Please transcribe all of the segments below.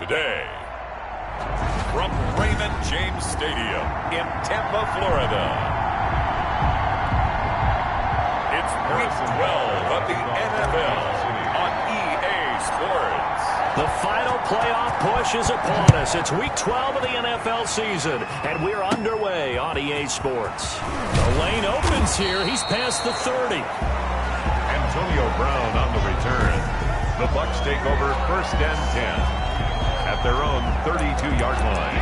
today. From Raymond James Stadium in Tampa, Florida, it's Week 12 of the NFL on EA Sports. The final playoff push is upon us. It's Week 12 of the NFL season, and we're underway on EA Sports. The lane opens here. He's past the 30. Antonio Brown on the return. The Bucs take over 1st and 10 at their own 32-yard line.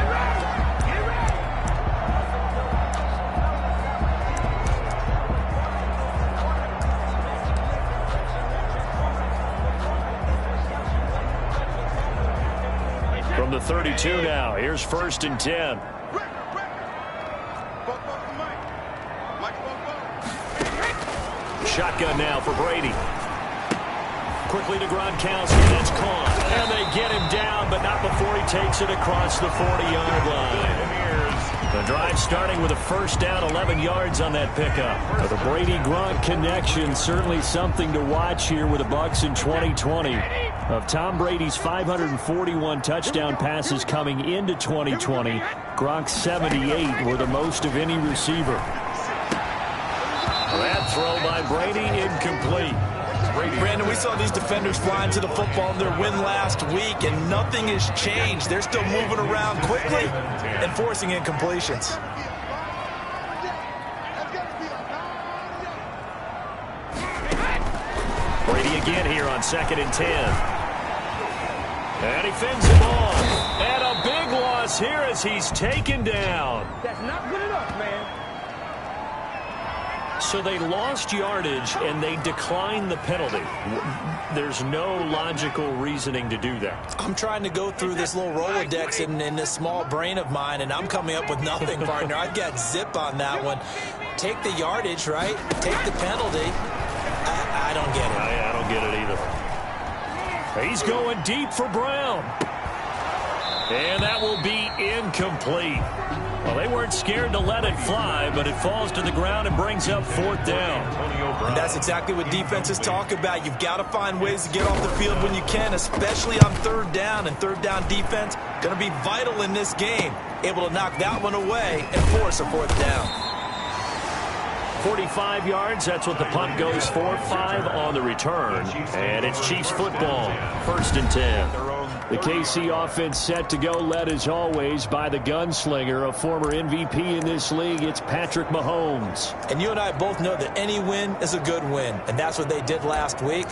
From the 32 now, here's 1st and 10. Shotgun now for Brady. Quickly to Gronkowski. That's caught. And they get him down, but not before he takes it across the 40-yard line. The drive starting with a 1st down, 11 yards on that pickup. The Brady-Gronk connection, certainly something to watch here with the Bucs in 2020. Of Tom Brady's 541 touchdown passes coming into 2020, Gronk's 78 were the most of any receiver. That throw by Brady incomplete. Brandon, we saw these defenders flying to the football in their win last week, and nothing has changed. They're still moving around quickly and forcing incompletions. Brady again here on 2nd and 10. And he fends him off. And a big loss here as he's taken down. That's not good enough, man. So they lost yardage and they declined the penalty. There's no logical reasoning to do that. I'm trying to go through this little Rolodex in this small brain of mine, and I'm coming up with nothing, partner. I've got zip on that one. Take the yardage, right? Take the penalty. I don't get it. I don't get it either. He's going deep for Brown. And that will be incomplete. Well, they weren't scared to let it fly, but it falls to the ground and brings up 4th down. And that's exactly what defenses talk about. You've got to find ways to get off the field when you can, especially on 3rd down. And 3rd down defense going to be vital in this game. Able to knock that one away and force a 4th down. 45 yards, that's what the punt goes for. 5 on the return. And it's Chiefs football. 1st and 10. The KC offense set to go, led as always by the gunslinger, a former MVP in this league. It's Patrick Mahomes. And you and I both know that any win is a good win, and that's what they did last week.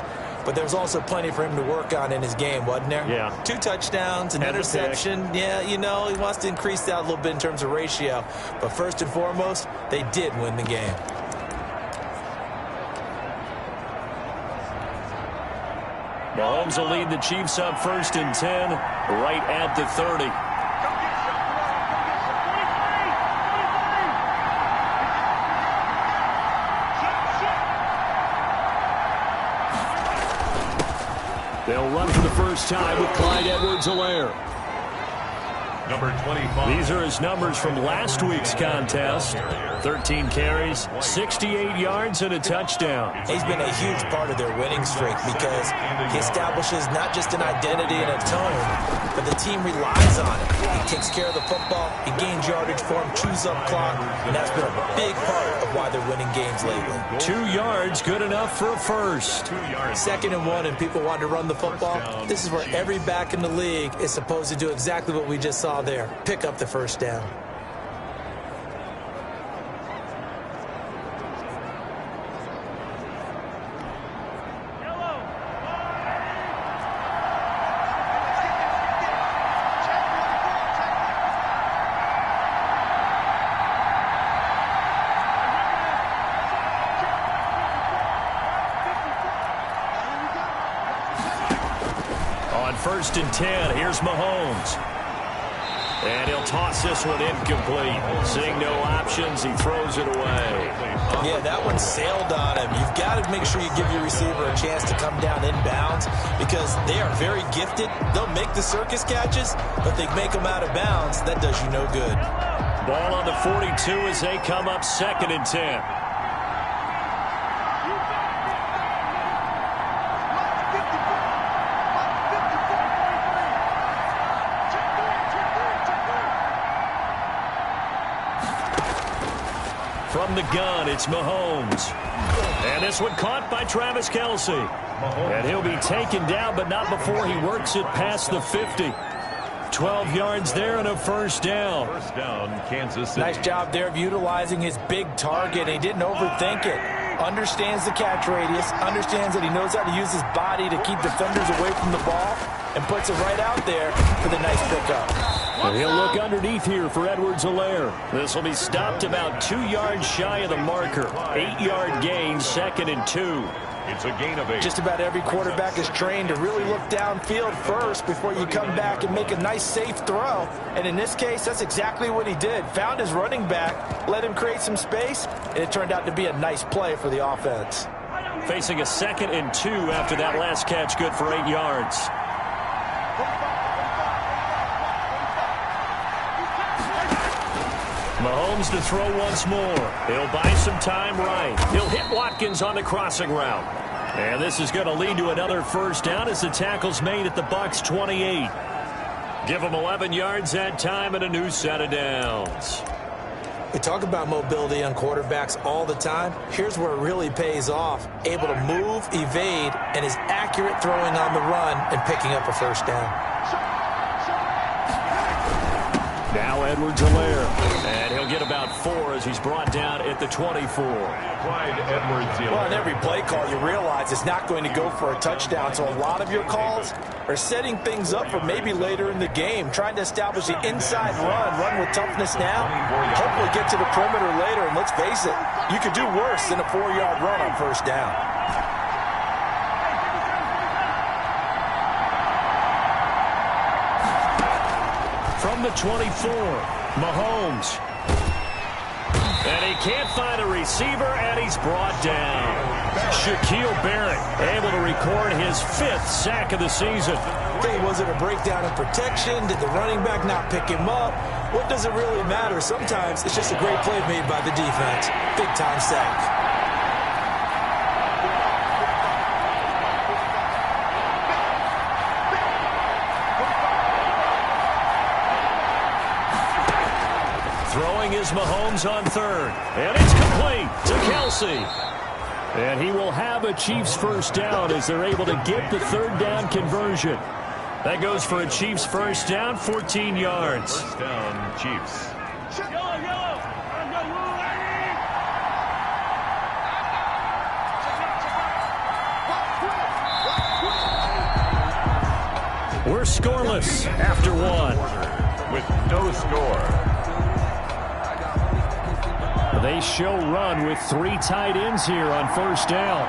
But there's also plenty for him to work on in his game, wasn't there? Yeah. 2 touchdowns, an interception. Yeah, you know, he wants to increase that a little bit in terms of ratio. But first and foremost, they did win the game. Mahomes will lead the Chiefs up 1st and 10, right at the 30. They'll run for the first time with Clyde Edwards-Helaire. Number 25. These are his numbers from last week's contest. 13 carries, 68 yards, and a touchdown. He's been a huge part of their winning streak because he establishes not just an identity and a tone, but the team relies on it. He takes care of the football, he gains yardage for him, chews up clock, and that's been a big part of why they're winning games lately. 2 yards, good enough for a first. 2nd and 1, and people want to run the football. This is where every back in the league is supposed to do exactly what we just saw there. Pick up the 1st down. On 1st and 10, here's Mahomes. And he'll toss this one incomplete. Seeing no options, he throws it away. Yeah, that one sailed on him. You've got to make sure you give your receiver a chance to come down inbounds because they are very gifted. They'll make the circus catches, but they make them out of bounds. That does you no good. Ball on the 42 as they come up 2nd and 10. From the gun, it's Mahomes. And this one caught by Travis Kelce. And he'll be taken down, but not before he works it past the 50. 12 yards there and a first down. First down, Kansas City. Nice job there of utilizing his big target. He didn't overthink it. Understands the catch radius, understands that he knows how to use his body to keep defenders away from the ball, and puts it right out there for the nice pickup. And he'll look underneath here for Edwards-Helaire. This will be stopped about 2 yards shy of the marker. 8-yard gain, 2nd and 2. It's a gain of 8. Just about every quarterback is trained to really look downfield first before you come back and make a nice, safe throw. And in this case, that's exactly what he did. Found his running back, let him create some space, and it turned out to be a nice play for the offense. Facing a 2nd and 2 after that last catch, good for 8 yards. Mahomes to throw once more. He'll buy some time right. He'll hit Watkins on the crossing route. And this is going to lead to another first down as the tackle's made at the Bucs 28. Give them 11 yards that time and a new set of downs. We talk about mobility on quarterbacks all the time. Here's where it really pays off. Able to move, evade, and is accurate throwing on the run and picking up a first down. Now Edwards-Helaire, and he'll get about 4 as he's brought down at the 24. Clyde Edwards-Helaire. Well, in every play call, you realize it's not going to go for a touchdown, so a lot of your calls are setting things up for maybe later in the game, trying to establish the inside run with toughness now, hopefully get to the perimeter later, and let's face it, you could do worse than a 4-yard run on first down. From the 24, Mahomes. And he can't find a receiver, and he's brought down. Shaquille Barrett able to record his 5th sack of the season. Okay, was it a breakdown in protection? Did the running back not pick him up? What does it really matter? Sometimes it's just a great play made by the defense. Big-time sack. Throwing is Mahomes on 3rd. And it's complete to Kelce. And he will have a Chiefs first down as they're able to get the 3rd down conversion. That goes for a Chiefs first down, 14 yards. First down, Chiefs. We're scoreless after 1. With no score. They show run with 3 tight ends here on first down.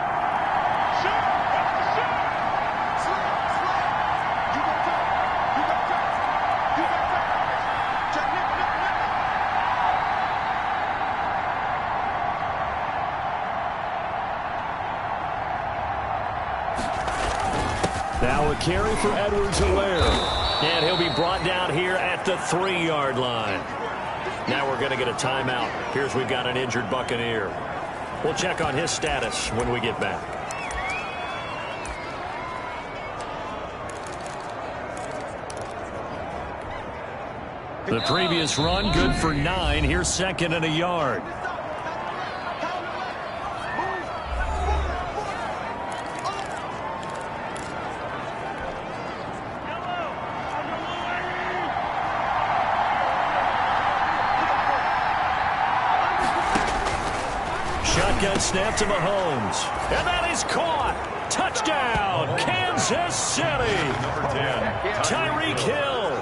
Now a carry for Edwards-Helaire. And he'll be brought down here at the 3-yard line. Now we're going to get a timeout. Here's we've got an injured Buccaneer. We'll check on his status when we get back. The previous run, good for 9. Here's 2nd and a yard. Shotgun snap to Mahomes. And that is caught. Touchdown, Kansas City. Number 10. Tyreek Hill,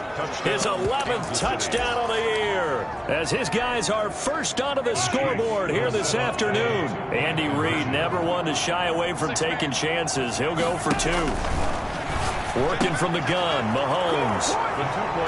his 11th touchdown of the year. As his guys are first onto the scoreboard here this afternoon. Andy Reid never one to shy away from taking chances. He'll go for 2. Working from the gun, Mahomes.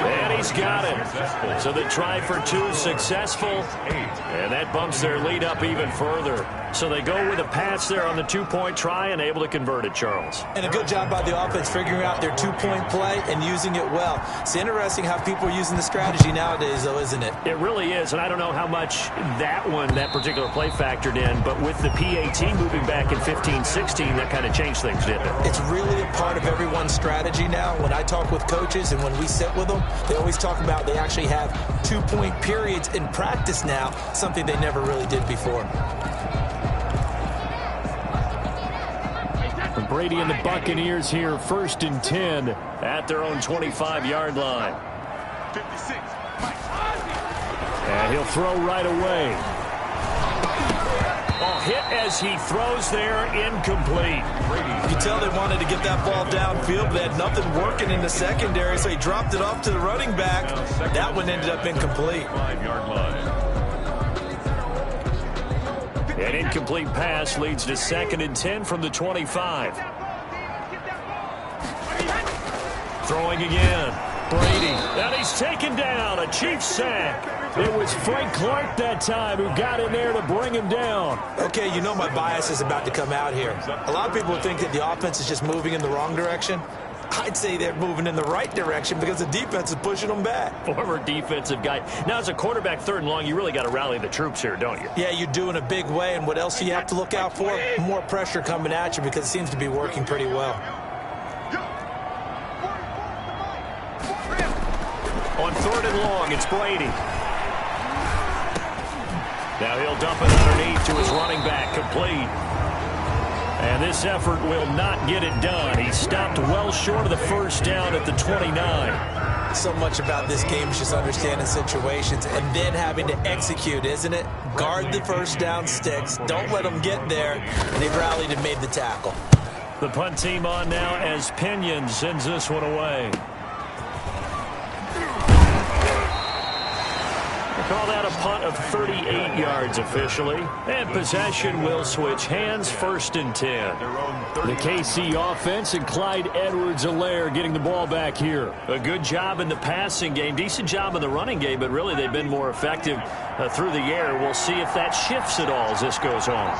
And he's got it. So the try for 2 successful. And that bumps their lead up even further. So they go with a pass there on the two-point try and able to convert it, Charles. And a good job by the offense figuring out their two-point play and using it well. It's interesting how people are using the strategy nowadays, though, isn't it? It really is, and I don't know how much that particular play factored in, but with the PAT moving back in 15-16, that kind of changed things, didn't it? It's really a part of everyone's strategy now. When I talk with coaches and when we sit with them, they always talk about they actually have two-point periods in practice now, something they never really did before. Brady and the Buccaneers here, 1st and 10 at their own 25-yard line. 56. And he'll throw right away. Hit as he throws there, incomplete. You can tell they wanted to get that ball downfield, but they had nothing working in the secondary, so he dropped it off to the running back. That one ended up incomplete. 5-yard line. An incomplete pass leads to 2nd and 10 from the 25. Throwing again. Brady. And he's taken down. A Chiefs sack. It was Frank Clark that time who got in there to bring him down. Okay, you know my bias is about to come out here. A lot of people think that the offense is just moving in the wrong direction. I'd say they're moving in the right direction because the defense is pushing them back. Former defensive guy. Now, as a quarterback, 3rd and long, you really got to rally the troops here, don't you? Yeah, you do in a big way. And what else do you have to look out for? More pressure coming at you because it seems to be working pretty well. On 3rd and long, it's Brady. Now he'll dump it underneath to his running back, complete. And this effort will not get it done. He stopped well short of the 1st down at the 29. So much about this game is just understanding situations and then having to execute, isn't it? Guard the 1st down sticks. Don't let them get there. And they rallied and made the tackle. The punt team on now as Pinion sends this one away. Call that a punt of 38 yards officially. And possession will switch hands, 1st and 10. The KC offense and Clyde Edwards-Helaire getting the ball back here. A good job in the passing game, decent job in the running game, but really they've been more effective through the air. We'll see if that shifts at all as this goes on.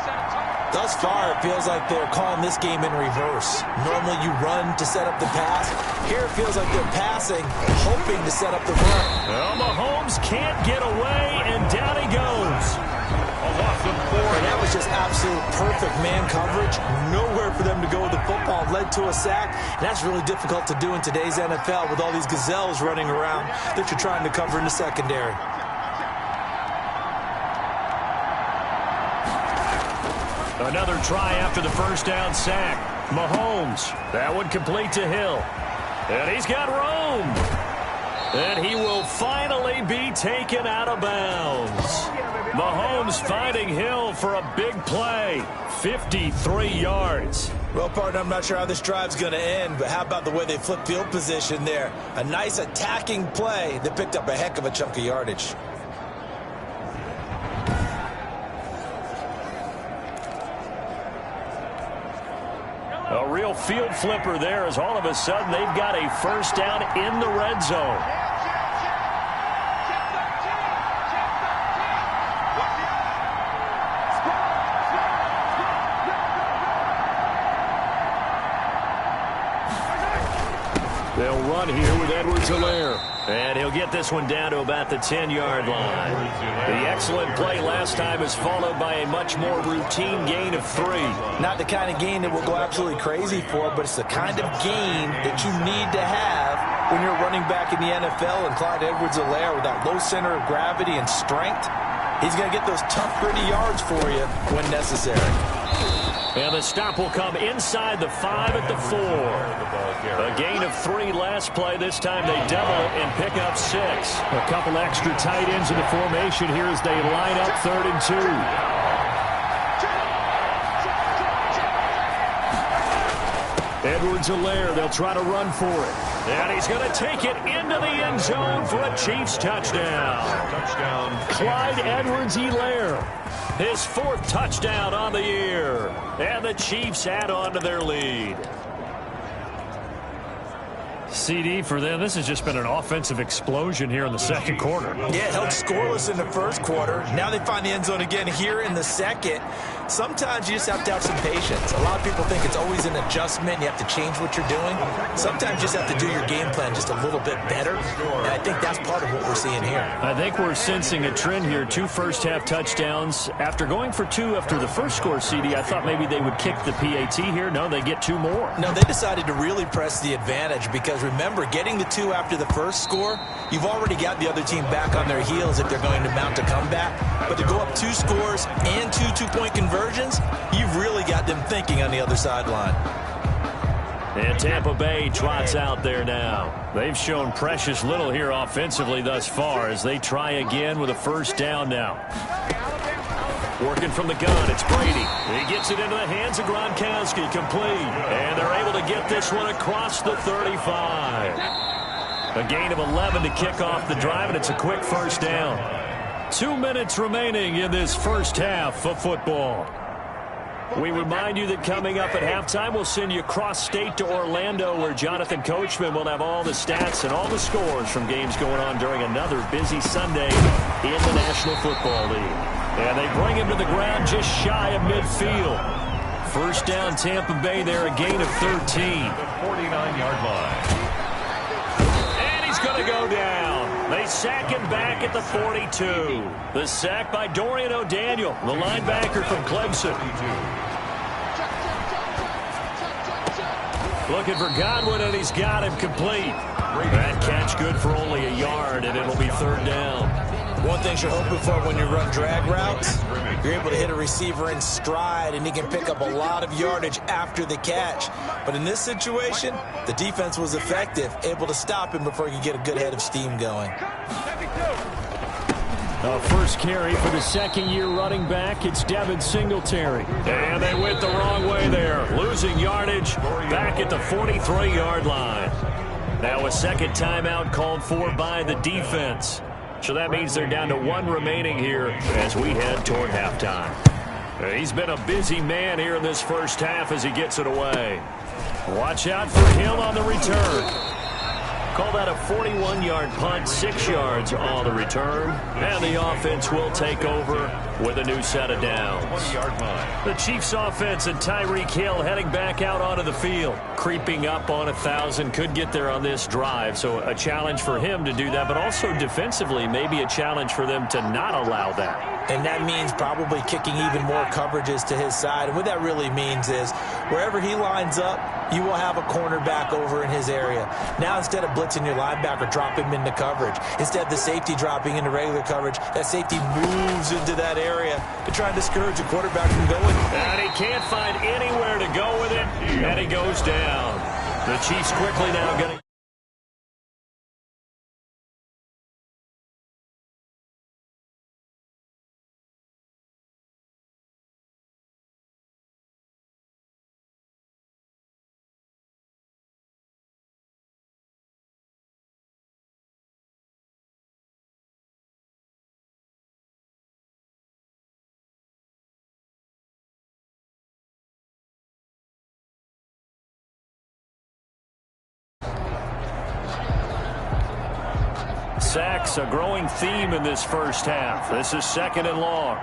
Thus far, it feels like they're calling this game in reverse. Normally you run to set up the pass. Here it feels like they're passing, hoping to set up the run. Well, Mahomes can't get away, and down he goes. A loss of 4. And that was just absolute perfect man coverage. Nowhere for them to go with the football. Led to a sack. And that's really difficult to do in today's NFL with all these gazelles running around that you're trying to cover in the secondary. Another try after the 1st down sack. Mahomes. That one complete to Hill. And he's got room. And he will finally be taken out of bounds. Mahomes finding Hill for a big play. 53 yards. Well, partner, I'm not sure how this drive's going to end, but how about the way they flipped field position there? A nice attacking play that picked up a heck of a chunk of yardage. A real field flipper there as all of a sudden they've got a 1st down in the red zone. They'll run here with Edwards-Helaire. And he'll get this one down to about the 10-yard line. The excellent play last time is followed by a much more routine gain of 3. Not the kind of gain that we'll go absolutely crazy for, but it's the kind of gain that you need to have when you're running back in the NFL. And Clyde Edwards-Helaire with that low center of gravity and strength, he's going to get those tough, gritty yards for you when necessary. And the stop will come inside the 5 at the 4. A gain of 3 last play. This time they double it and pick up 6. A couple extra tight ends in the formation here as they line up 3rd and 2. Edwards-Helaire, they'll try to run for it. And he's going to take it into the end zone for a Chiefs touchdown. Clyde Edwards-Helaire. His 4th touchdown on the year. And the Chiefs add on to their lead. CD for them, this has just been an offensive explosion here in the 2nd quarter. Yeah, held scoreless in the 1st quarter. Now they find the end zone again here in the 2nd. sometimes you just have to have some patience. A lot of people think it's always an adjustment. You have to change what you're doing. Sometimes you just have to do your game plan just a little bit better, and I think that's part of what we're seeing here. I think we're sensing a trend here. 2 first-half touchdowns. After going for 2 after the first score, CD, I thought maybe they would kick the PAT here. No, they get 2 more. No, they decided to really press the advantage because, remember, getting the 2 after the first score, you've already got the other team back on their heels if they're going to mount a comeback. But to go up 2 scores and 2 two-point conversions, you've really got them thinking on the other sideline. And Tampa Bay trots out there now. They've shown precious little here offensively thus far as they try again with a first down now. Working from the gun, it's Brady. He gets it into the hands of Gronkowski, complete. And they're able to get this one across the 35. A gain of 11 to kick off the drive, and it's a quick first down. 2 minutes remaining in this first half of football. We remind you that coming up at halftime, we'll send you cross-state to Orlando, where Jonathan Coachman will have all the stats and all the scores from games going on during another busy Sunday in the National Football League. And they bring him to the ground just shy of midfield. First down, Tampa Bay there, a gain of 13. The 49-yard line. And he's going to go down. They sack him back at the 42. The sack by Dorian O'Daniel, the linebacker from Clemson. Looking for Godwin, and he's got him complete. That catch good for only a yard, and it'll be third down. One thing you're hoping for when you run drag routes, you're able to hit a receiver in stride, and he can pick up a lot of yardage after the catch. But in this situation, the defense was effective, able to stop him before he could get a good head of steam going. First carry for the second-year running back. It's Devin Singletary. And they went the wrong way there, losing yardage back at the 43-yard line. Now a second timeout called for by the defense. So that means they're down to 1 remaining here as we head toward halftime. He's been a busy man here in this first half as he gets it away. Watch out for Hill on the return. Call that a 41-yard punt, 6 yards on the return. And the offense will take over with a new set of downs. The Chiefs offense and Tyreek Hill heading back out onto the field. Creeping up on 1,000, could get there on this drive. So a challenge for him to do that, but also defensively maybe a challenge for them to not allow that. And that means probably kicking even more coverages to his side. And what that really means is wherever he lines up, you will have a cornerback over in his area. Now instead of blitzing your linebacker, drop him into coverage. Instead of the safety dropping into regular coverage, that safety moves into that area to try and discourage the quarterback from going. And he can't find anywhere to go with it, and he goes down. The Chiefs quickly now getting... Sacks, a growing theme in this first half. This is second and long.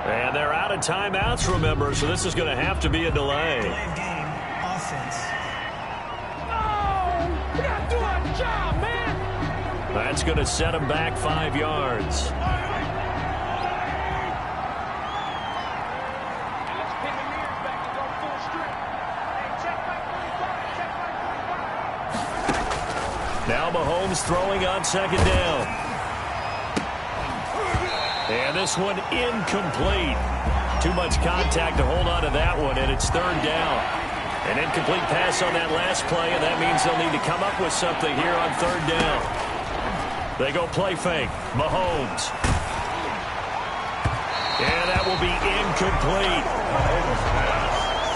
And they're out of timeouts, remember, so this is going to have to be a delay. Game offense. Oh, we got to do our job, man. That's going to set them back 5 yards. Now Mahomes throwing on second down. And this one incomplete. Too much contact to hold on to that one, and it's third down. An incomplete pass on that last play, and that means they'll need to come up with something here on third down. They go play fake. Mahomes. And that will be incomplete.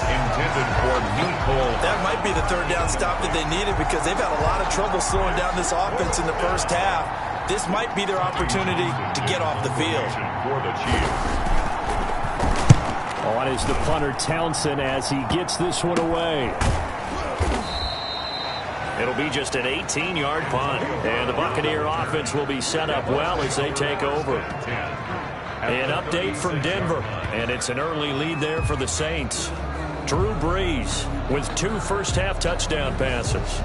Intended for Nicole. That might be the third down stop that they needed because they've had a lot of trouble slowing down this offense in the first half. This might be their opportunity to get off the field. For the Chiefs. On is the punter Townsend as he gets this one away. It'll be just an 18-yard punt. And the Buccaneer offense will be set up well as they take over. An update from Denver, and it's an early lead there for the Saints. Drew Brees with 2 first-half touchdown passes.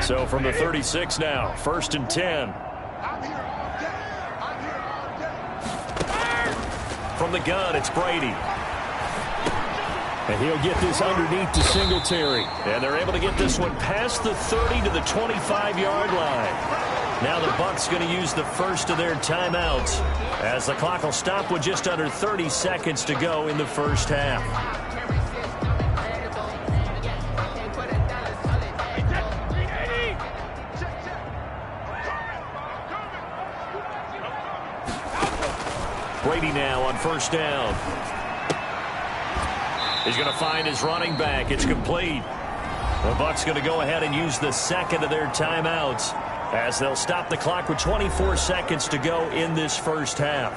So from the 36 now, 1st and 10. From the gun, it's Brady. And he'll get this underneath to Singletary. And they're able to get this one past the 30 to the 25-yard line. Now the Bucs going to use the first of their timeouts as the clock will stop with just under 30 seconds to go in the first half. Brady now on 1st down. He's going to find his running back. It's complete. The Bucs going to go ahead and use the second of their timeouts as they'll stop the clock with 24 seconds to go in this first half.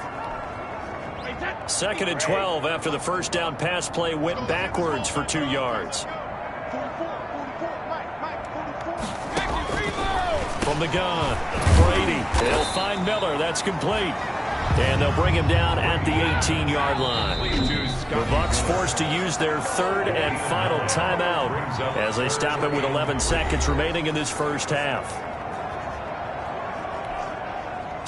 2nd and 12 after the first down pass play went backwards for 2 yards. From the gun, Brady. They'll find Miller. That's complete. And they'll bring him down at the 18-yard line. The Bucs forced to use their 3rd and final timeout as they stop it with 11 seconds remaining in this first half.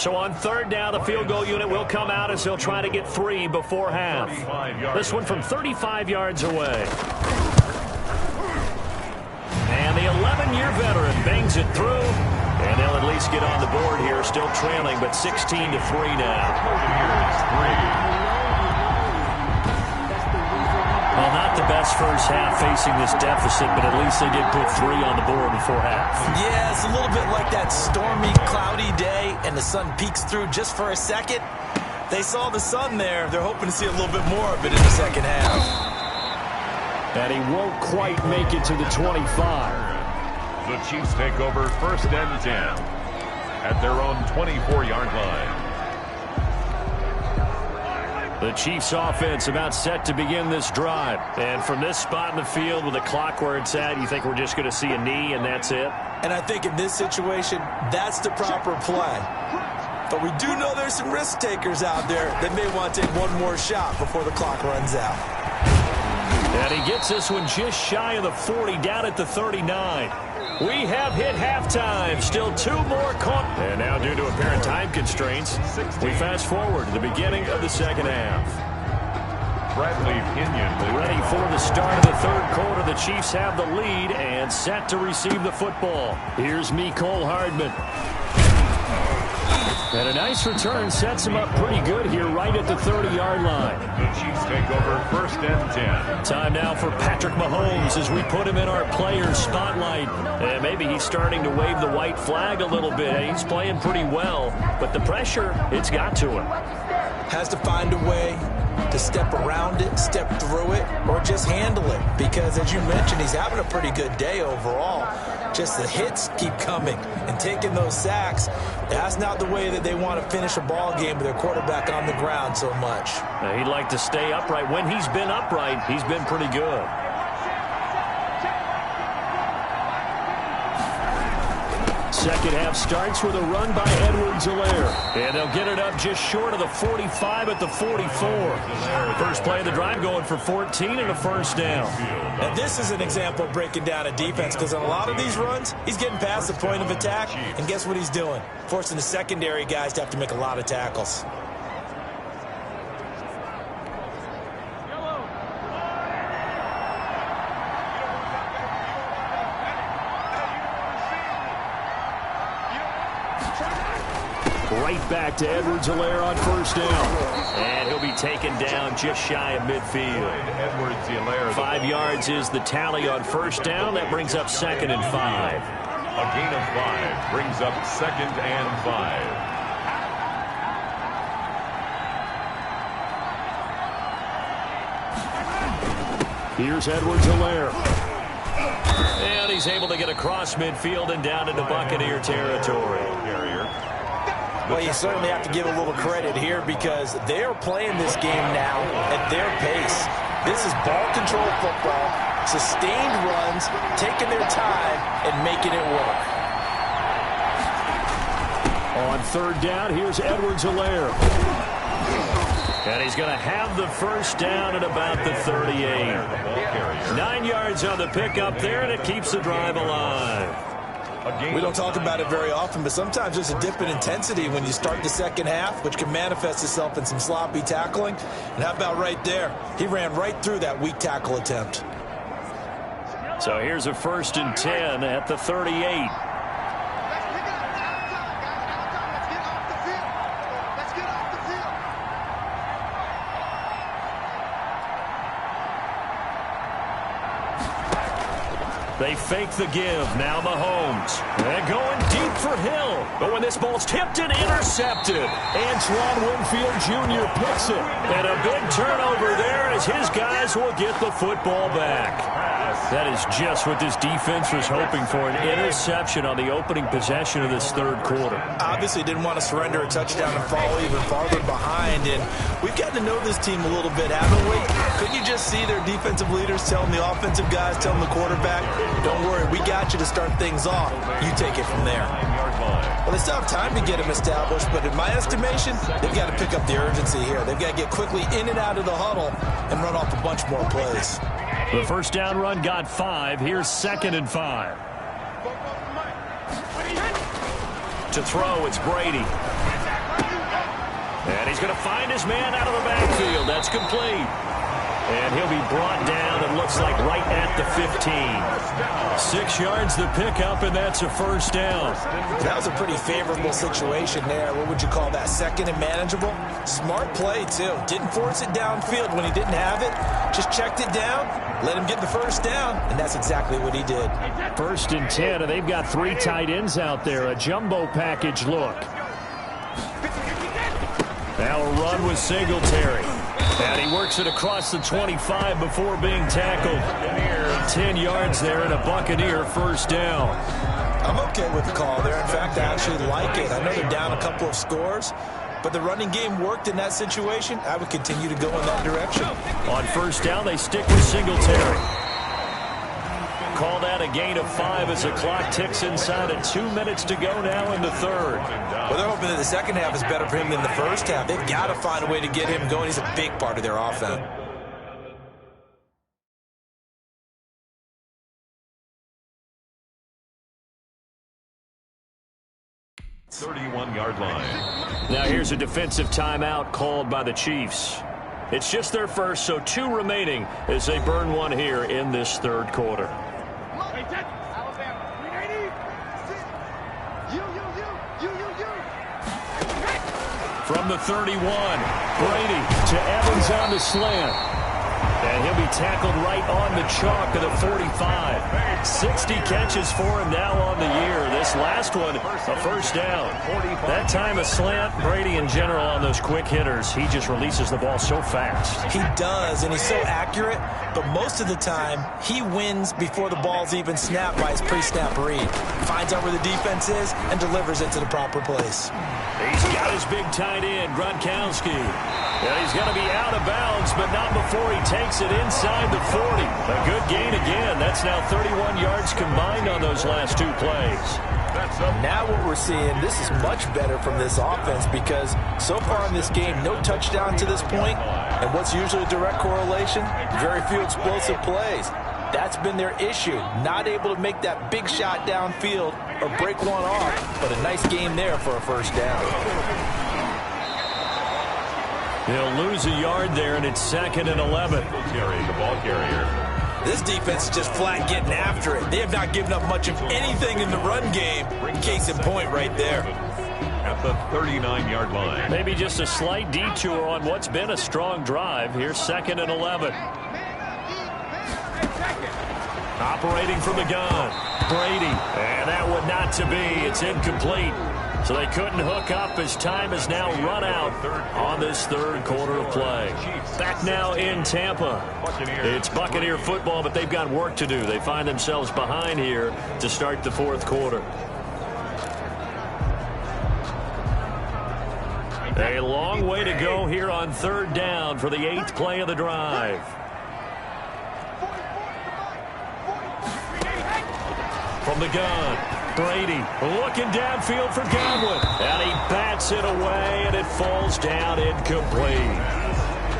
So on 3rd down, the field goal unit will come out as they'll try to get 3 before half. This one from 35 yards away. And the 11-year veteran bangs it through. And they'll at least get on the board here, still trailing, but 16-3 now. Well, not the best first half facing this deficit, but at least they did put 3 on the board before half. Yeah, it's a little bit like that stormy, cloudy day, and the sun peeks through just for a second. They saw the sun there. They're hoping to see a little bit more of it in the second half. And he won't quite make it to the 25. The Chiefs take over 1st and 10 at their own 24-yard line. The Chiefs offense about set to begin this drive. And from this spot in the field with the clock where it's at, you think we're just going to see a knee and that's it? And I think in this situation, that's the proper play. But we do know there's some risk takers out there that may want to take one more shot before the clock runs out. And he gets this one just shy of the 40, down at the 39. We have hit halftime. Still 2 more caught. And now due to apparent time constraints, we fast forward to the beginning of the second half. Bradley Pinion ready for the start of the 3rd quarter. The Chiefs have the lead and set to receive the football. Here's Mecole Hardman. And a nice return sets him up pretty good here right at the 30-yard line. The Chiefs take over 1st and 10. Time now for Patrick Mahomes as we put him in our player spotlight. And maybe he's starting to wave the white flag a little bit. He's playing pretty well, but the pressure, it's got to him. Has to find a way to step around it, step through it, or just handle it. Because, as you mentioned, he's having a pretty good day overall. Just the hits keep coming and taking those sacks. That's not the way that they want to finish a ball game with their quarterback on the ground so much. Now, he'd like to stay upright. When he's been upright, he's been pretty good. Second half starts with a run by Edwards-Helaire. And they'll get it up just short of the 45 at the 44. First play of the drive going for 14 and a first down. And this is an example of breaking down a defense, because on a lot of these runs, he's getting past the point of attack, and guess what he's doing? Forcing the secondary guys to have to make a lot of tackles. Right back to Edwards-Helaire on first down. And he'll be taken down just shy of midfield. 5 yards is the tally on first down. That brings up 2nd and 5. A gain of 5 brings up 2nd and 5. Here's Edwards-Helaire. And he's able to get across midfield and down into Buccaneer territory. The Well, you certainly have to give a little credit here because they're playing this game now at their pace. This is ball control football, sustained runs, taking their time and making it work. On third down, here's Edwards-Helaire. And he's going to have the first down at about the 38. 9 yards on the pickup there, and it keeps the drive alive. We don't talk about it very often, but sometimes there's a dip in intensity when you start the second half, which can manifest itself in some sloppy tackling. And how about right there? He ran right through that weak tackle attempt. So here's a 1st and 10 at the 38. They fake the give. Now Mahomes. And going deep for Hill. But when this ball's tipped and intercepted, Antoine Winfield Jr. picks it. And a big turnover there as his guys will get the football back. That is just what this defense was hoping for, an interception on the opening possession of this third quarter. Obviously didn't want to surrender a touchdown and fall even farther behind. And we've gotten to know this team a little bit, haven't we? Couldn't you just see their defensive leaders telling the offensive guys, telling the quarterback, don't worry, we got you to start things off. You take it from there. Well, they still have time to get him established, but in my estimation, they've got to pick up the urgency here. They've got to get quickly in and out of the huddle and run off a bunch more plays. The first down run got 5. Here's 2nd and 5. To throw, it's Brady. And he's going to find his man out of the backfield. That's complete. And he'll be brought down, it looks like, right at the 15. 6 yards the pickup, and that's a first down. That was a pretty favorable situation there. What would you call that? 2nd and manageable? Smart play, too. Didn't force it downfield when he didn't have it. Just checked it down, let him get the first down, and that's exactly what he did. 1st and 10, and they've got 3 tight ends out there. A jumbo package look. Now a run with Singletary. And he works it across the 25 before being tackled. 10 yards there and a Buccaneer first down. I'm okay with the call there. In fact, I actually like it. I know they're down a couple of scores, but the running game worked in that situation. I would continue to go in that direction. On first down, they stick with Singletary. Call that a gain of 5 as the clock ticks inside of 2 minutes to go now in the third. Well, they're hoping that the second half is better for him than the first half. They've got to find a way to get him going. He's a big part of their offense. .31-yard line. Now here's a defensive timeout called by the Chiefs. It's just their first, so 2 remaining as they burn one here in this third quarter. From the 31, Brady to Evans on the slant. And he'll be tackled right on the chalk of the 45. 60 catches for him now on the year. This last one, a first down. That time a slant. Brady in general on those quick hitters, he just releases the ball so fast. He does, and he's so accurate, but most of the time, he wins before the ball's even snapped by his pre-snap read. Finds out where the defense is and delivers it to the proper place. He's got his big tight end, Gronkowski. And he's going to be out of bounds, but not before he takes it inside the 40. A good gain again. That's now 31 yards combined on those last 2 plays. Now what we're seeing, this is much better from this offense because so far in this game, no touchdown to this point, and what's usually a direct correlation? Very few explosive plays. That's been their issue, not able to make that big shot downfield or break one off, but a nice game there for a first down. They'll lose a yard there, and it's 2nd and 11. The ball carrier. This defense is just flat getting after it. They have not given up much of anything in the run game. Case in point right there. At the 39-yard line. Maybe just a slight detour on what's been a strong drive. Here's 2nd and 11. Operating from the gun, Brady. And that one not to be. It's incomplete. So they couldn't hook up as time has now run out on this third quarter of play. Back now in Tampa. It's Buccaneer football, but they've got work to do. They find themselves behind here to start the fourth quarter. A long way to go here on third down for the 8th play of the drive. From the gun, Brady looking downfield for Godwin. And he bats it away, and it falls down incomplete.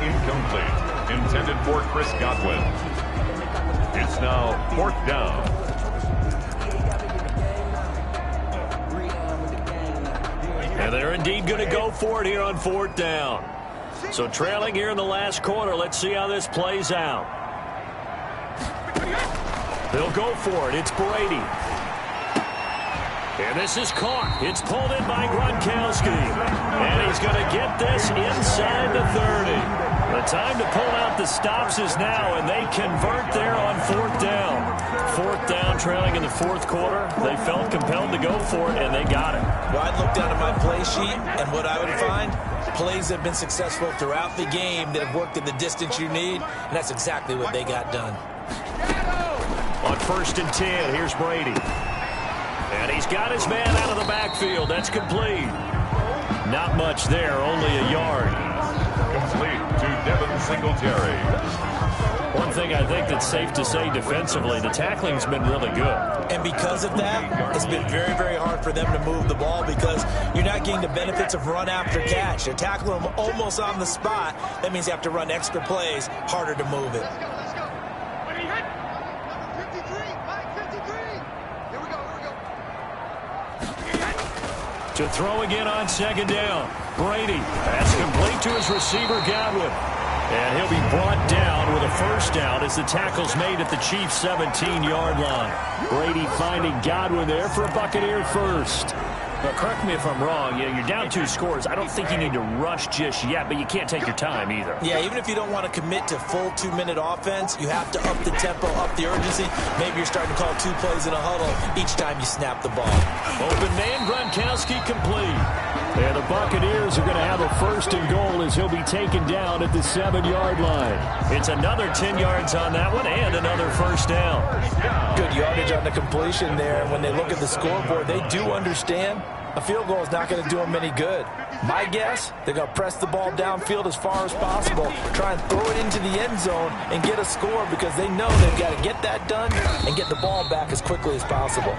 Incomplete. Intended for Chris Godwin. It's now 4th down. And they're indeed going to go for it here on 4th down. So trailing here in the last quarter. Let's see how this plays out. They'll go for it. It's Brady. And this is caught. It's pulled in by Gronkowski. And he's going to get this inside the 30. The time to pull out the stops is now, and they convert there on 4th down. 4th down, trailing in the 4th quarter. They felt compelled to go for it, and they got it. Well, I'd look down at my play sheet, and what I would find, plays that have been successful throughout the game that have worked in the distance you need, and that's exactly what they got done. On 1st and 10, here's Brady. And he's got his man out of the backfield. That's complete. Not much there, only a yard. Complete to Devin Singletary. One thing I think that's safe to say defensively, the tackling's been really good. And because of that, it's been very, very hard for them to move the ball because you're not getting the benefits of run after catch. They're tackling them almost on the spot. That means you have to run extra plays, harder to move it. To throw again on 2nd down. Brady. Pass complete to his receiver, Godwin. And he'll be brought down with a 1st down as the tackle's made at the Chiefs' 17-yard line. Brady finding Godwin there for a Buccaneer first. Now, correct me if I'm wrong. You're down 2 scores. I don't think you need to rush just yet, but you can't take your time either. Yeah, even if you don't want to commit to full 2-minute offense, you have to up the tempo, up the urgency. Maybe you're starting to call 2 plays in a huddle each time you snap the ball. Open man, Gronkowski complete. And the Buccaneers are going to have a 1st and goal as he'll be taken down at the 7-yard line. It's another 10 yards on that one and another 1st down. Good yardage on the completion there. When they look at the scoreboard, they do understand a field goal is not going to do them any good. My guess, they're going to press the ball downfield as far as possible, try and throw it into the end zone and get a score because they know they've got to get that done and get the ball back as quickly as possible.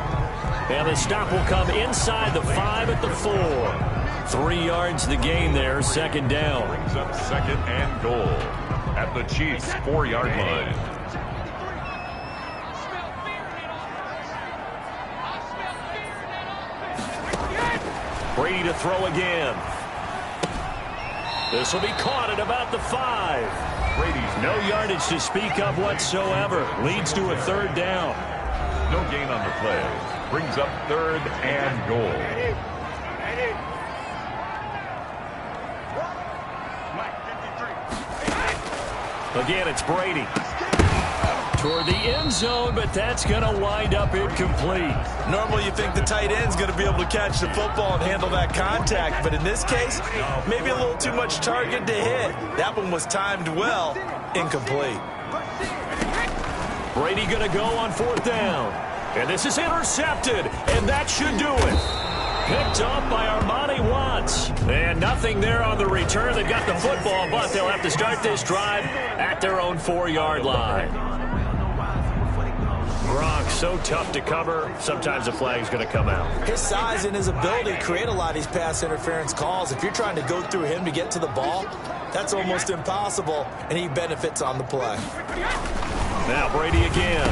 And the stop will come inside the 5 at the 4. 3 yards the gain there, 2nd down. Brings up 2nd and goal at the Chiefs' 4-yard line. Brady to throw again. This will be caught at about the 5. Brady's no yardage to speak of whatsoever. Leads to a 3rd down. No gain on the play. Brings up 3rd and goal. Again, it's Brady. Toward the end zone, but that's going to wind up incomplete. Normally you think the tight end's going to be able to catch the football and handle that contact, but in this case, maybe a little too much target to hit. That one was timed well. Incomplete. Brady going to go on 4th down. And this is intercepted, and that should do it. Picked up by Armani Watts. And nothing there on the return. They've got the football, but they'll have to start this drive at their own 4-yard line. Gronk, so tough to cover. Sometimes the flag's going to come out. His size and his ability create a lot of these pass interference calls. If you're trying to go through him to get to the ball, that's almost impossible, and he benefits on the play. Now Brady again.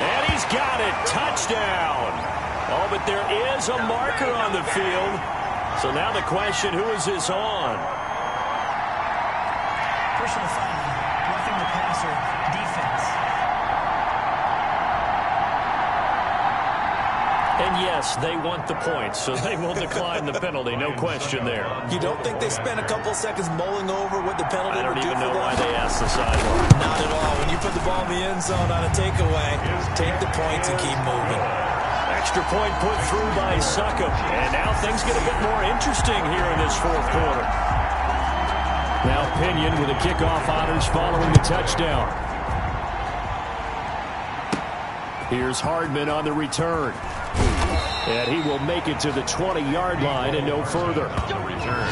And he's got it. Touchdown. Oh, but there is a marker on the field. So now the question, who is this on? Personal foul, roughing the passer, defense. And yes, they want the points, so they will decline the penalty. No question there. You don't think they spent a couple seconds mulling over what the penalty would do for them? I don't even know why they asked the sideline. Not at all. When you put the ball in the end zone on a takeaway, take the points and keep moving. Extra point put through by Succop. And now things get a bit more interesting here in this 4th quarter. Now Pinion with the kickoff honors following the touchdown. Here's Hardman on the return. And he will make it to the 20-yard line and no further. The return.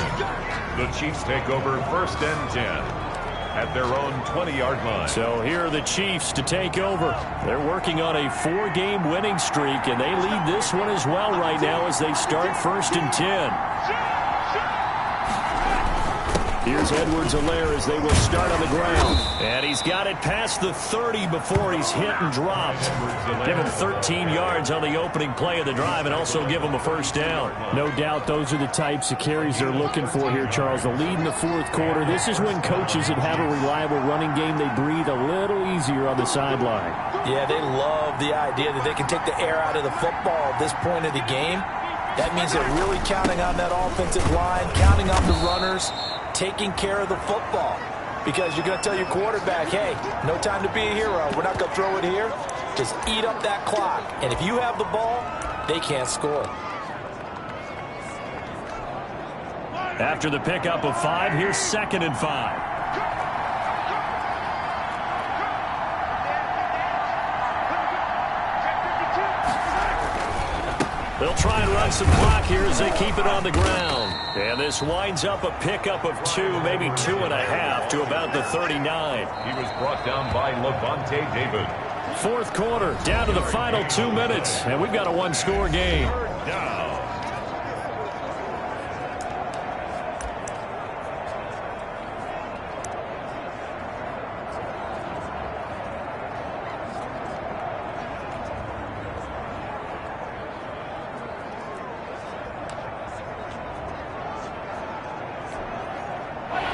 The Chiefs take over 1st and 10 at their own 20-yard line. So here are the Chiefs to take over. They're working on a 4-game winning streak, and they lead this one as well right now as they start 1st and 10. Here's Edwards-Helaire as they will start on the ground. And he's got it past the 30 before he's hit and dropped. Give him 13 yards on the opening play of the drive and also give him a 1st down. No doubt those are the types of carries they're looking for here, Charles. The lead in the 4th quarter. This is when coaches that have a reliable running game, they breathe a little easier on the sideline. Yeah, they love the idea that they can take the air out of the football at this point of the game. That means they're really counting on that offensive line, counting on the runners, taking care of the football, because you're going to tell your quarterback, hey, no time to be a hero. We're not going to throw it here. Just eat up that clock. And if you have the ball, they can't score. After the pickup of 5, here's 2nd and 5. They'll try and run some clock here as they keep it on the ground. And this winds up a pickup of 2, maybe 2.5 to about the 39. He was brought down by Levante David. 4th quarter, down to the final 2 minutes, and we've got a 1-score game. Down.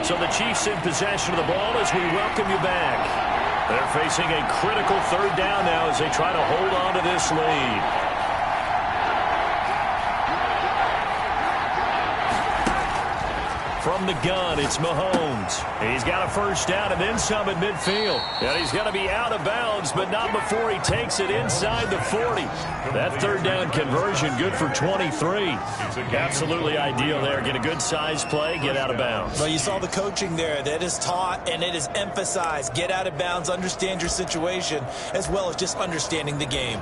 So the Chiefs in possession of the ball as we welcome you back. They're facing a critical 3rd down now as they try to hold on to this lead. From the gun, it's Mahomes. He's got a 1st down and then some at midfield. And he's going to be out of bounds, but not before he takes it inside the 40. That 3rd down conversion good for 23. Absolutely ideal there. Get a good size play, get out of bounds. Well, you saw the coaching there. That is taught and it is emphasized. Get out of bounds, understand your situation, as well as just understanding the game.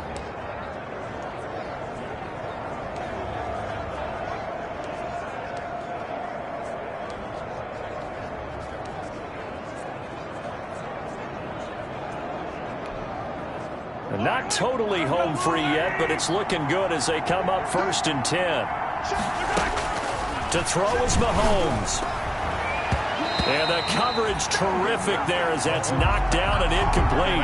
Not totally home free yet, but it's looking good as they come up 1st and 10. To throw is Mahomes. And the coverage terrific there as that's knocked down and incomplete.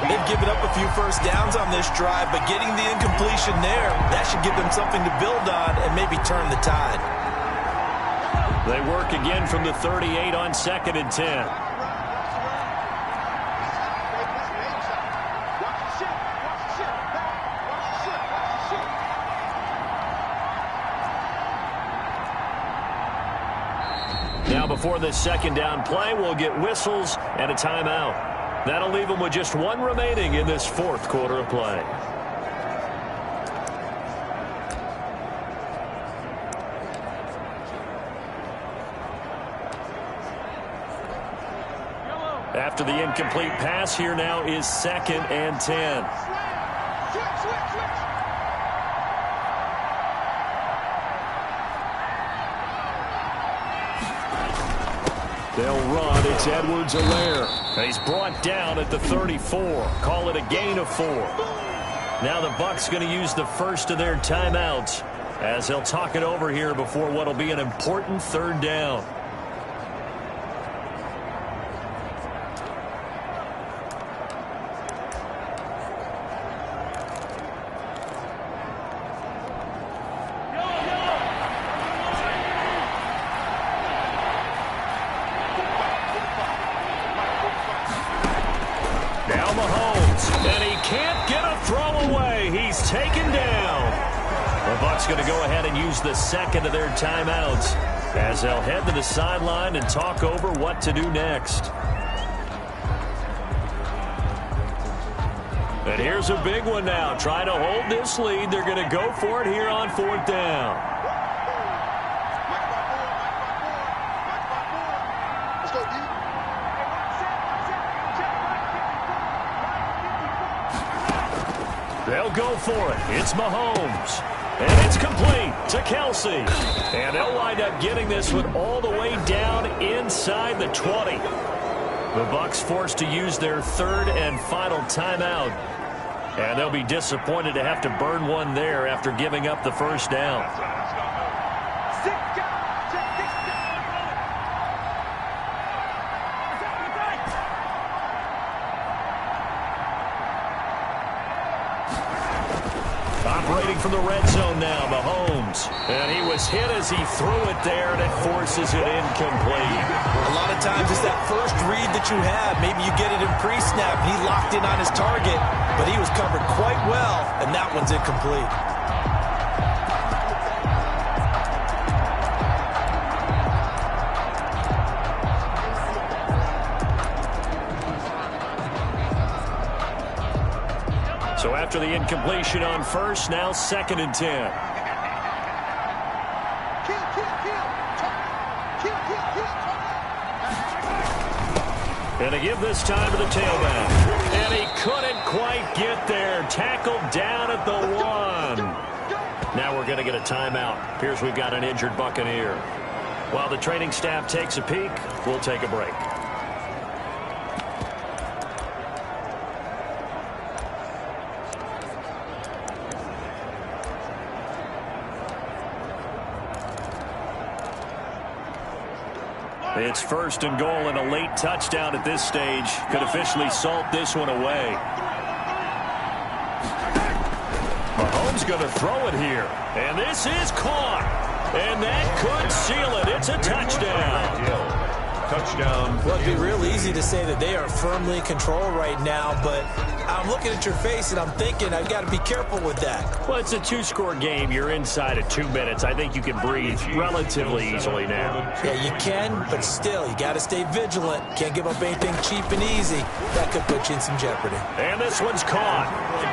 They've given up a few 1st downs on this drive, but getting the incompletion there, that should give them something to build on and maybe turn the tide. They work again from the 38 on 2nd and 10. Now before this 2nd down play, we'll get whistles and a timeout. That'll leave them with just 1 remaining in this 4th quarter of play. After the incomplete pass, here now is 2nd and 10. They'll run. It's Edwards-Helaire. He's brought down at the 34. Call it a gain of 4. Now the Bucs going to use the first of their timeouts as they'll talk it over here before what will be an important 3rd down. Now Mahomes, and he can't get a throw away. He's taken down. The Bucs going to go ahead and use the 2nd of their timeouts as they'll head to the sideline and talk over what to do next. And here's a big one now. Trying to hold this lead. They're going to go for it here on 4th down. They'll go for it. It's Mahomes. And it's complete to Kelsey. And they'll wind up getting this one all the way down inside the 20. The Bucs forced to use their third and final timeout. And they'll be disappointed to have to burn one there after giving up the first down. Operating from the red zone now, Mahomes. And he was hit as he threw it there, and it forces it incomplete. A lot of times it's that first read that you have. Maybe you get it in pre-snap, and he locked in on his target, but he was covered quite well, and that one's incomplete. So after the incompletion on first, now 2nd and 10. And a give this time to the tailback. And he couldn't quite get there. Tackled down at the 1. Now we're going to get a timeout. Appears we've got an injured Buccaneer. While the training staff takes a peek, we'll take a break. It's 1st and goal, and a late touchdown at this stage could officially salt this one away. Mahomes going to throw it here, and this is caught, and that could seal it. It's a touchdown. Touchdown. Well, it'd be real easy to say that they are firmly in control right now, but I'm looking at your face and I'm thinking I've got to be careful with that. Well, it's a 2-score game. You're inside of 2 minutes. I think you can breathe relatively easily now. Yeah, you can, but still, you got to stay vigilant. Can't give up anything cheap and easy. That could put you in some jeopardy. And this one's caught.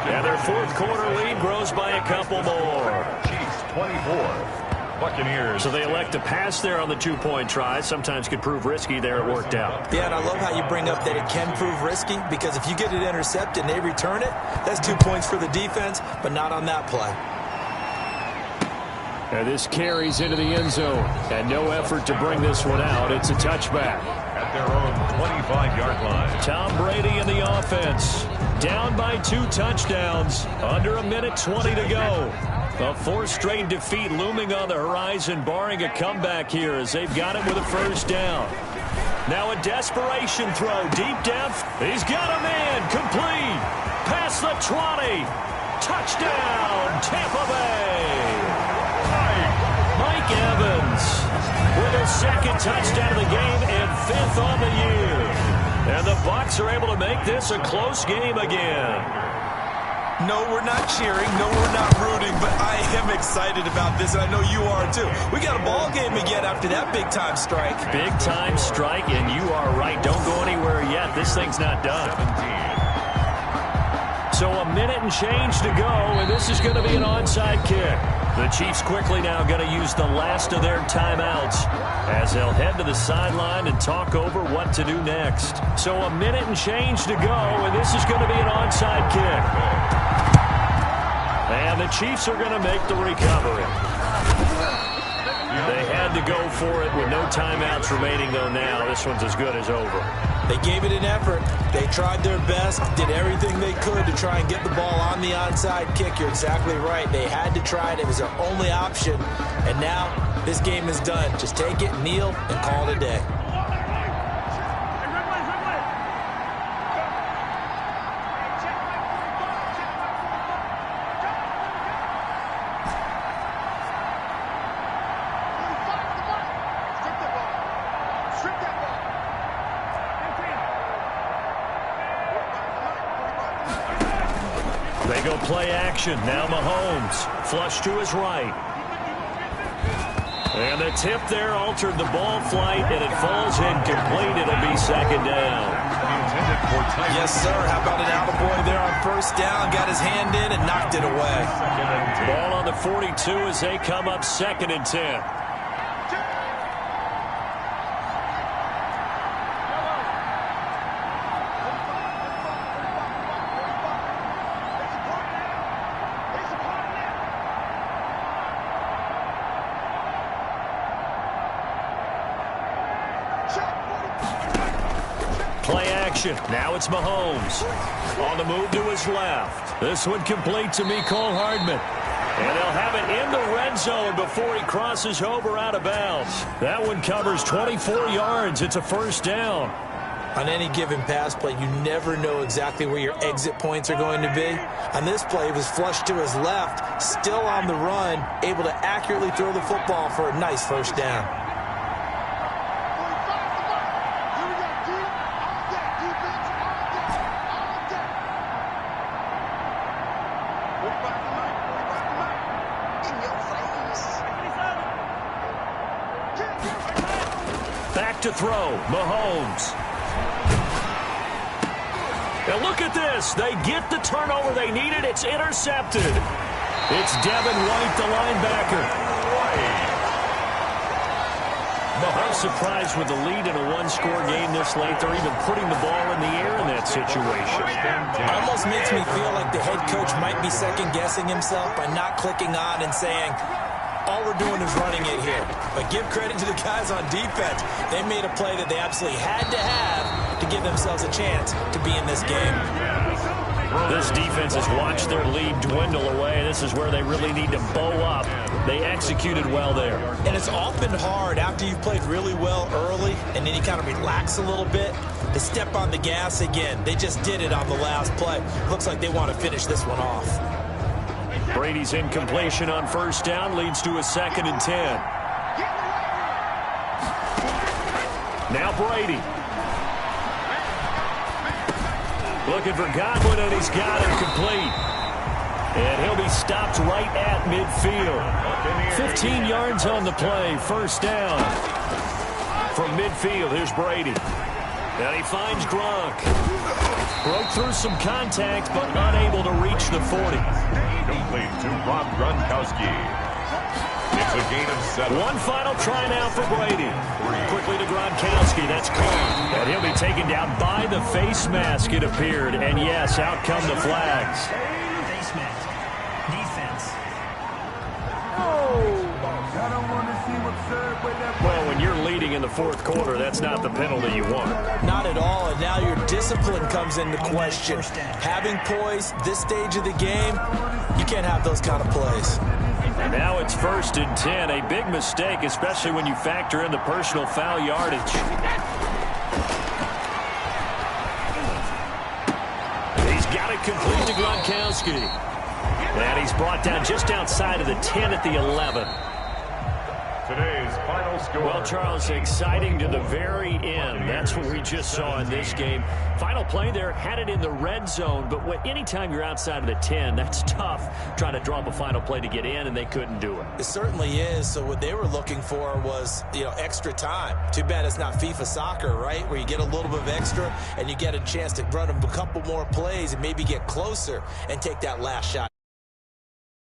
And their 4th quarter lead grows by a couple more. Chiefs 24. Buccaneers. So they elect to pass there on the 2-point try. Sometimes could prove risky there. It worked out. Yeah, and I love how you bring up that it can prove risky, because if you get it intercepted and they return it, that's 2 points for the defense, but not on that play. And this carries into the end zone. And no effort to bring this one out. It's a touchback. At their own 25-yard line. Tom Brady in the offense. Down by 2 touchdowns. Under 1:20 to go. A 4th straight defeat looming on the horizon, barring a comeback here as they've got it with a first down. Now a desperation throw deep down. He's got a man. Complete. Past the 20. Touchdown, Tampa Bay. Mike Evans with his 2nd touchdown of the game and 5th on the year. And the Bucs are able to make this a close game again. No, we're not cheering. No, we're not rooting, but I am excited about this, and I know you are too. We got a ball game again after that big-time strike. Big-time strike, and you are right. Don't go anywhere yet. This thing's not done. 17. So a minute and change to go, and this is going to be an onside kick. The Chiefs quickly now going to use the last of their timeouts as they'll head to the sideline and talk over what to do next. So a minute and change to go, and this is going to be an onside kick. And the Chiefs are going to make the recovery. They had to go for it with no timeouts remaining, though now. This one's as good as over. They gave it an effort. They tried their best, did everything they could to try and get the ball on the onside kick. You're exactly right. They had to try it. It was their only option. And now this game is done. Just take it, kneel, and call it a day. They go play action. Now Mahomes. Flush to his right. And the tip there altered the ball flight, and it falls incomplete. It'll be 2nd down. Yes, sir. How about an attaboy there on 1st down? Got his hand in and knocked it away. Ball on the 42 as they come up 2nd and 10. action. Now it's Mahomes. On the move to his left. This one complete to Mecole Hardman. And they'll have it in the red zone before he crosses over out of bounds. That one covers 24 yards. It's a first down. On any given pass play, you never know exactly where your exit points are going to be. On this play, he was flushed to his left, still on the run, able to accurately throw the football for a nice first down. Back to throw, Mahomes. And look at this. They get the turnover they needed. It's intercepted. It's Devin White, the linebacker. I'm surprised with the lead in a one-score game this late. They're even putting the ball in the air in that situation. It almost makes me feel like the head coach might be second-guessing himself by not clicking on and saying, all we're doing is running it here. But give credit to the guys on defense. They made a play that they absolutely had to have to give themselves a chance to be in this game. This defense has watched their lead dwindle away. This is where they really need to bow up. They executed well there. And it's often hard after you've played really well early and then you kind of relax a little bit to step on the gas again. They just did it on the last play. Looks like they want to finish this one off. Brady's incompletion on first down leads to a 2nd and 10. Now Brady. Looking for Godwin, and he's got him complete. And he'll be stopped right at midfield. 15 yards on the play, first down. From midfield, here's Brady. And he finds Gronk. Broke through some contact, but unable to reach the 40. Complete to Rob Gronkowski. It's a gain of 7. One final try now for Brady. Quickly to Gronkowski. That's caught. And he'll be taken down by the face mask, it appeared. And yes, out come the flags. Face mask. Defense. Well, when you're leading in the fourth quarter, that's not the penalty you want. Not at all, and now your discipline comes into question. Having poise this stage of the game, you can't have those kind of plays. And now it's 1st and 10. A big mistake, especially when you factor in the personal foul yardage. He's got it complete to Gronkowski. And he's brought down just outside of the 10 at the 11. Today's final score. Well, Charles, exciting to the very end. That's what we just saw in this game. Final play there, had it in the red zone, but anytime you're outside of the 10, that's tough. Trying to draw up a final play to get in, and they couldn't do it. It certainly is. So what they were looking for was, extra time. Too bad it's not FIFA soccer, right, where you get a little bit of extra and you get a chance to run a couple more plays and maybe get closer and take that last shot.